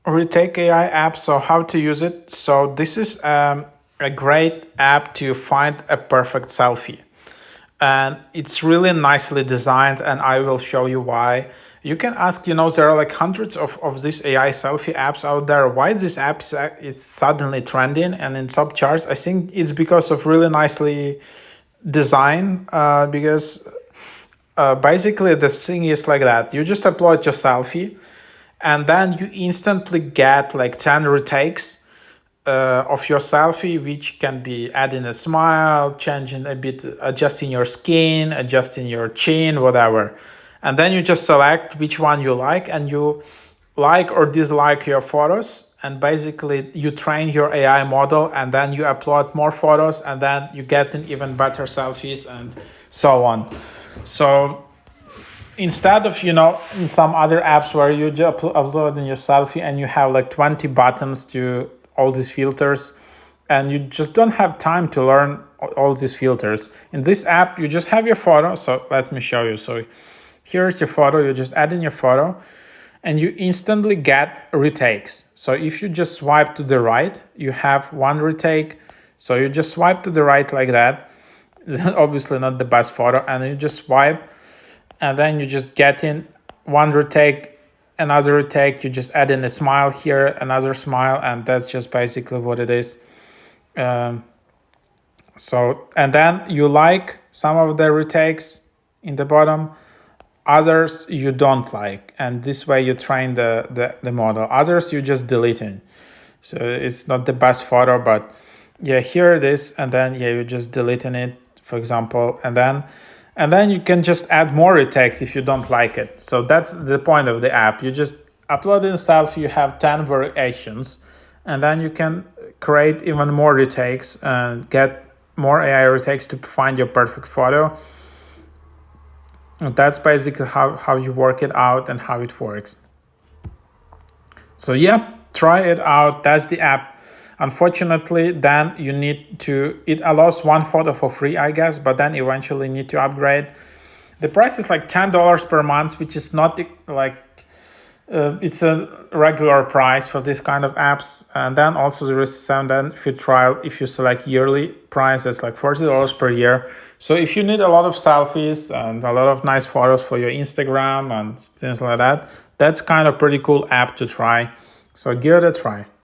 RETAKE.AI app. So how to use it? So this is a great app to find a perfect selfie, and it's really nicely designed, and I will show you why. You can ask, there are like hundreds of these AI selfie apps out there. Why this app is suddenly trending and in top charts? I think it's because of really nicely designed. Because basically the thing is like that. You just upload your selfie, and then you instantly get like 10 retakes of your selfie, which can be adding a smile, changing a bit, adjusting your skin, adjusting your chin, whatever. And then you just select which one you like, and you like or dislike your photos. And basically you train your AI model, and then you upload more photos, and then you get an even better selfies and so on. So instead of, in some other apps where you just upload in your selfie and you have like 20 buttons to all these filters, and you just don't have time to learn all these filters. In this app, you just have your photo. So let me show you. So here's your photo. You just add in your photo, and you instantly get retakes. So if you just swipe to the right, you have one retake. So you just swipe to the right like that. Obviously not the best photo. And you just swipe, and then you just get in one retake, another retake. You just add in a smile here, another smile, and that's just basically what it is. So, and then you like some of the retakes in the bottom, others you don't like, and this way you train the model. Others you just deleting. So it's not the best photo, but yeah, here it is, and then yeah, you're just deleting it, for example, and then you can just add more retakes if you don't like it. So that's the point of the app. You just upload in selfie, you have 10 variations, and then you can create even more retakes and get more AI retakes to find your perfect photo. And that's basically how you work it out and how it works. So yeah, try it out. That's the app. Unfortunately, then you need to, it allows one photo for free, I guess, but then eventually need to upgrade. The price is like $10 per month, which is not like, it's a regular price for this kind of apps. And then also there is some benefit trial. If you select yearly price, it's like $40 per year. So if you need a lot of selfies and a lot of nice photos for your Instagram and things like that, that's kind of pretty cool app to try. So give it a try.